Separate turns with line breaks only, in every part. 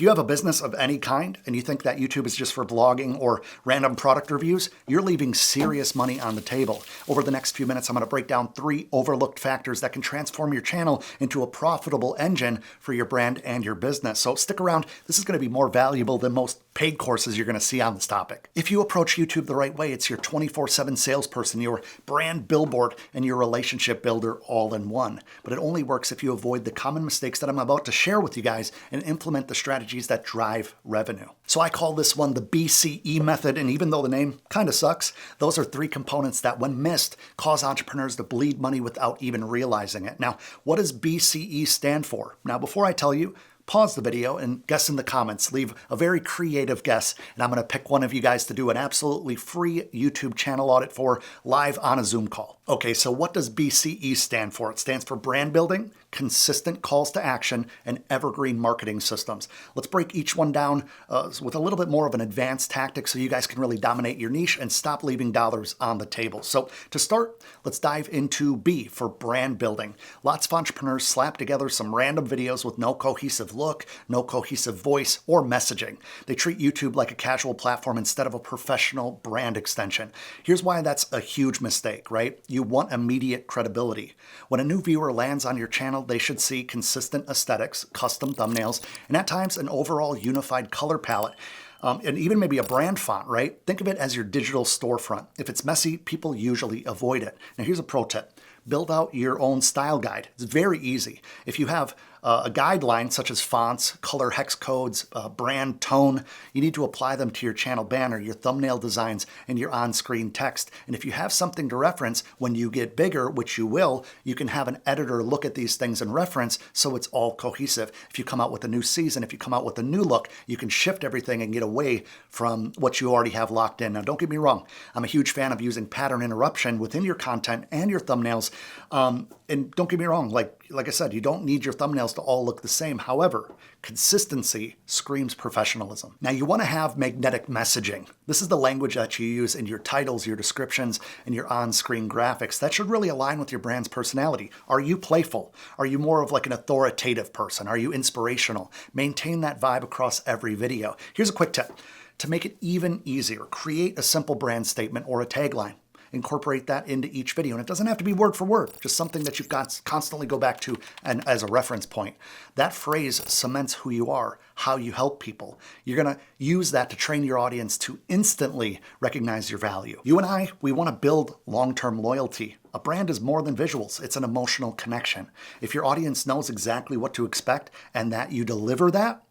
If you have a business of any kind and you think that YouTube is just for blogging or random product reviews, you're leaving serious money on the table. Over the next few minutes, I'm going to break down 3 overlooked factors that can transform your channel into a profitable engine for your brand and your business. So stick around. This is going to be more valuable than most paid courses you're going to see on this topic. If you approach YouTube the right way, it's your 24/7 salesperson, your brand billboard, and your relationship builder all in one. But it only works if you avoid the common mistakes that I'm about to share with you guys and implement the strategies that drive revenue. So I call this one the BCE method, and even though the name kind of sucks, those are 3 components that, when missed, cause entrepreneurs to bleed money without even realizing it. Now, what does BCE stand for? Now, before I tell you, pause the video and guess in the comments. Leave a very creative guess, and I'm going to pick one of you guys to do an absolutely free YouTube channel audit for live on a Zoom call. Okay, so what does BCE stand for? It stands for brand building, consistent calls to action, and evergreen marketing systems. Let's break each one down with a little bit more of an advanced tactic so you guys can really dominate your niche and stop leaving dollars on the table. So to start, let's dive into B for brand building. Lots of entrepreneurs slap together some random videos with no cohesive look, no cohesive voice, or messaging. They treat YouTube like a casual platform instead of a professional brand extension. Here's why that's a huge mistake, right? You want immediate credibility. When a new viewer lands on your channel, they should see consistent aesthetics, custom thumbnails, and at times an overall unified color palette. And even maybe a brand font, right? Think of it as your digital storefront. If it's messy, people usually avoid it. Now here's a pro tip. Build out your own style guide. It's very easy. If you have a guideline such as fonts, color hex codes, brand tone, you need to apply them to your channel banner, your thumbnail designs, and your on-screen text. And if you have something to reference, when you get bigger, which you will, you can have an editor look at these things and reference so it's all cohesive. If you come out with a new season, if you come out with a new look, you can shift everything and get away from what you already have locked in. Now, don't get me wrong. I'm a huge fan of using pattern interruption within your content and your thumbnails. And don't get me wrong, like I said, you don't need your thumbnails to all look the same. However, consistency screams professionalism. Now, you want to have magnetic messaging. This is the language that you use in your titles, your descriptions, and your on-screen graphics. That should really align with your brand's personality. Are you playful? Are you more of like an authoritative person? Are you inspirational? Maintain that vibe across every video. Here's a quick tip. To make it even easier, create a simple brand statement or a tagline. Incorporate that into each video. And it doesn't have to be word for word, just something that you've got constantly go back to and as a reference point. That phrase cements who you are, how you help people. You're going to use that to train your audience to instantly recognize your value. You and I, we want to build long-term loyalty. A brand is more than visuals. It's an emotional connection. If your audience knows exactly what to expect and that you deliver that,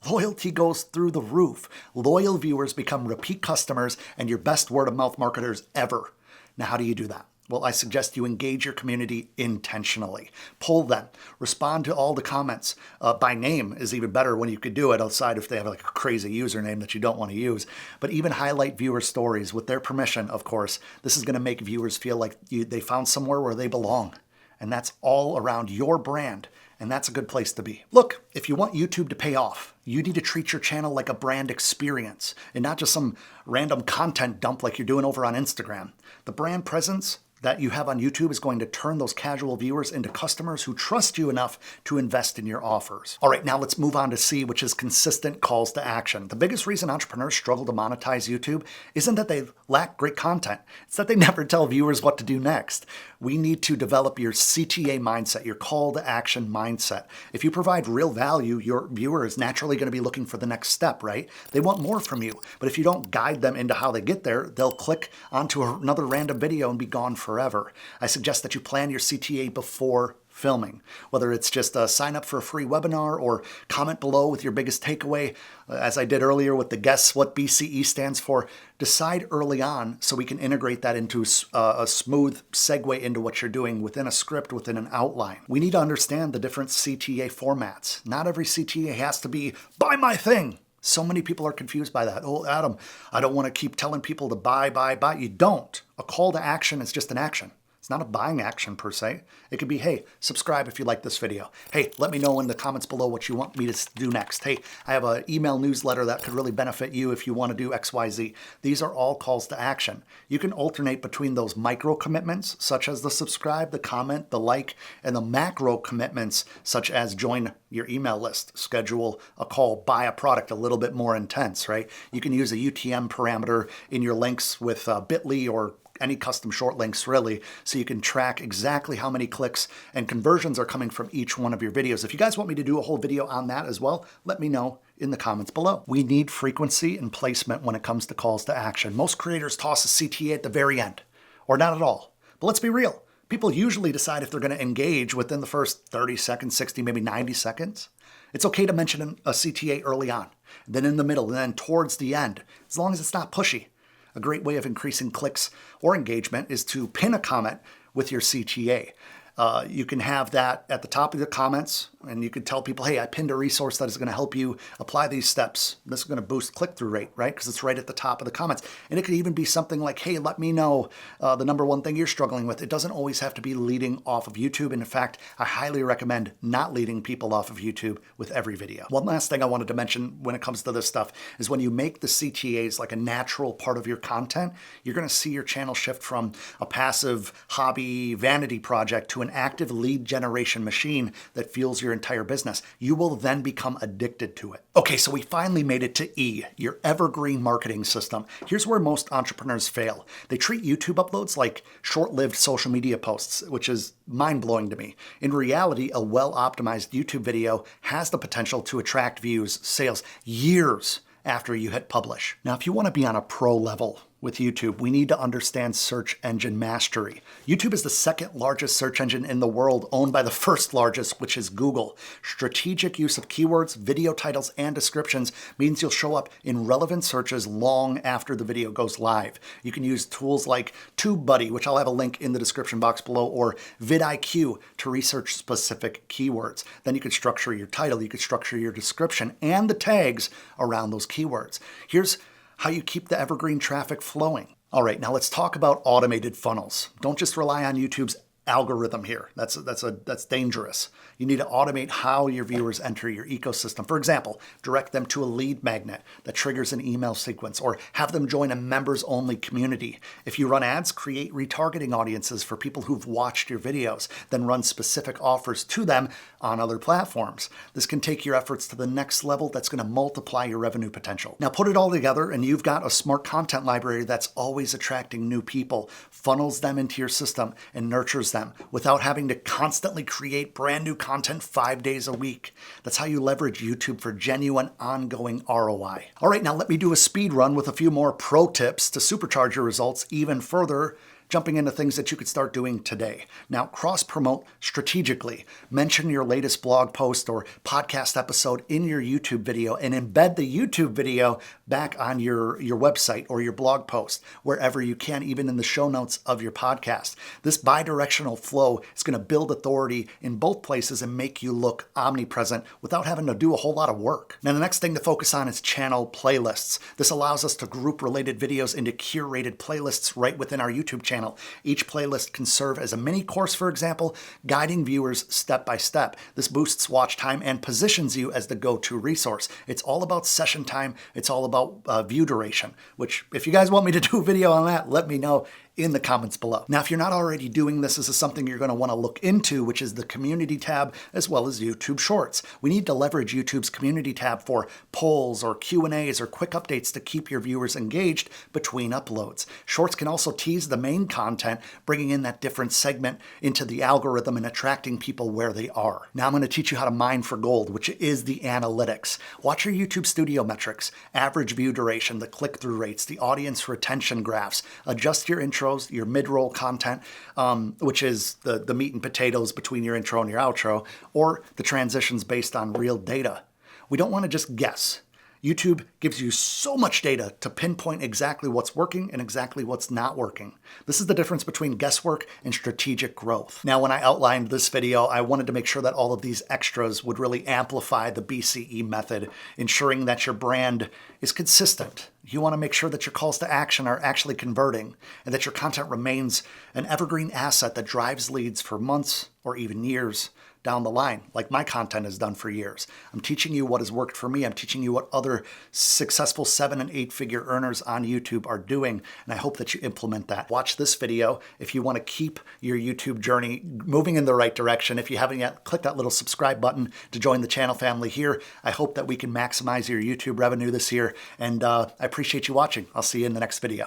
loyalty goes through the roof. Loyal viewers become repeat customers and your best word-of-mouth marketers ever. Now, how do you do that? Well, I suggest you engage your community intentionally. Poll them. Respond to all the comments. By name is even better when you could do it, outside if they have like a crazy username that you don't want to use. But even highlight viewer stories with their permission, of course. This is going to make viewers feel like they found somewhere where they belong. And that's all around your brand. And that's a good place to be. Look, if you want YouTube to pay off, you need to treat your channel like a brand experience and not just some random content dump like you're doing over on Instagram. The brand presence that you have on YouTube is going to turn those casual viewers into customers who trust you enough to invest in your offers. All right, now let's move on to C, which is consistent calls to action. The biggest reason entrepreneurs struggle to monetize YouTube isn't that they lack great content. It's that they never tell viewers what to do next. We need to develop your CTA mindset, your call to action mindset. If you provide real value, your viewer is naturally going to be looking for the next step, right? They want more from you. But if you don't guide them into how they get there, they'll click onto another random video and be gone forever. I suggest that you plan your CTA before filming, whether it's just sign up for a free webinar or comment below with your biggest takeaway. As I did earlier with the guess what BCE stands for, decide early on so we can integrate that into a smooth segue into what you're doing within a script, within an outline. We need to understand the different CTA formats. Not every CTA has to be buy my thing. So many people are confused by that. Oh, Adam, I don't want to keep telling people to buy. You don't. A call to action is just an action. It's not a buying action per se. It could be, hey, subscribe if you like this video. Hey, let me know in the comments below what you want me to do next. Hey, I have an email newsletter that could really benefit you if you want to do XYZ. These are all calls to action. You can alternate between those micro commitments, such as the subscribe, the comment, the like, and the macro commitments, such as join your email list, schedule a call, buy a product, a little bit more intense, right? You can use a UTM parameter in your links with Bitly or any custom short links really, so you can track exactly how many clicks and conversions are coming from each one of your videos. If you guys want me to do a whole video on that as well, let me know in the comments below. We need frequency and placement when it comes to calls to action. Most creators toss a CTA at the very end, or not at all. But let's be real. People usually decide if they're going to engage within the first 30 seconds, 60, maybe 90 seconds. It's okay to mention a CTA early on, then in the middle, and then towards the end, as long as it's not pushy. A great way of increasing clicks or engagement is to pin a comment with your CTA. You can have that at the top of the comments, and you can tell people, hey, I pinned a resource that is going to help you apply these steps. This is going to boost click-through rate, right? Because it's right at the top of the comments. And it could even be something like, hey, let me know the number one thing you're struggling with. It doesn't always have to be leading off of YouTube. And in fact, I highly recommend not leading people off of YouTube with every video. One last thing I wanted to mention when it comes to this stuff is when you make the CTAs like a natural part of your content, you're going to see your channel shift from a passive hobby vanity project to an active lead generation machine that fuels your entire business. You will then become addicted to it. Okay, so we finally made it to E, your evergreen marketing system. Here's where most entrepreneurs fail. They treat YouTube uploads like short-lived social media posts, which is mind-blowing to me. In reality, a well-optimized YouTube video has the potential to attract views, sales, years after you hit publish. Now, if you want to be on a pro level with YouTube, we need to understand search engine mastery. YouTube is the second largest search engine in the world, owned by the first largest, which is Google. Strategic use of keywords, video titles, and descriptions means you'll show up in relevant searches long after the video goes live. You can use tools like TubeBuddy, which I'll have a link in the description box below, or vidIQ to research specific keywords. Then you can structure your title, you can structure your description, and the tags around those keywords. Here's how you keep the evergreen traffic flowing. All right, now let's talk about automated funnels. Don't just rely on YouTube's algorithm here. That's dangerous. You need to automate how your viewers enter your ecosystem. For example, direct them to a lead magnet that triggers an email sequence, or have them join a members-only community. If you run ads, create retargeting audiences for people who've watched your videos, then run specific offers to them on other platforms. This can take your efforts to the next level that's going to multiply your revenue potential. Now put it all together and you've got a smart content library that's always attracting new people, funnels them into your system, and nurtures them without having to constantly create brand new content 5 days a week. That's how you leverage YouTube for genuine ongoing ROI. All right, now let me do a speed run with a few more pro tips to supercharge your results even further, jumping into things that you could start doing today. Now, cross-promote strategically. Mention your latest blog post or podcast episode in your YouTube video and embed the YouTube video back on your website or your blog post, wherever you can, even in the show notes of your podcast. This bi-directional flow is going to build authority in both places and make you look omnipresent without having to do a whole lot of work. Now, the next thing to focus on is channel playlists. This allows us to group related videos into curated playlists right within our YouTube channel. Each playlist can serve as a mini course, for example, guiding viewers step by step. This boosts watch time and positions you as the go-to resource. It's all about session time. It's all about view duration, which if you guys want me to do a video on that, let me know in the comments below. Now, if you're not already doing this, this is something you're going to want to look into, which is the community tab as well as YouTube Shorts. We need to leverage YouTube's community tab for polls or Q&As or quick updates to keep your viewers engaged between uploads. Shorts can also tease the main content, bringing in that different segment into the algorithm and attracting people where they are. Now I'm going to teach you how to mine for gold, which is the analytics. Watch your YouTube Studio metrics, average view duration, the click-through rates, the audience retention graphs. Adjust your intro, your mid-roll content, which is the meat and potatoes between your intro and your outro, or the transitions based on real data. We don't want to just guess. YouTube gives you so much data to pinpoint exactly what's working and exactly what's not working. This is the difference between guesswork and strategic growth. Now, when I outlined this video, I wanted to make sure that all of these extras would really amplify the BCE method, ensuring that your brand is consistent. You want to make sure that your calls to action are actually converting and that your content remains an evergreen asset that drives leads for months or even years down the line, like my content has done for years. I'm teaching you what has worked for me. I'm teaching you what other successful 7- and 8-figure earners on YouTube are doing, and I hope that you implement that. Watch this video if you want to keep your YouTube journey moving in the right direction. If you haven't yet, click that little subscribe button to join the channel family here. I hope that we can maximize your YouTube revenue this year, and I appreciate you watching. I'll see you in the next video.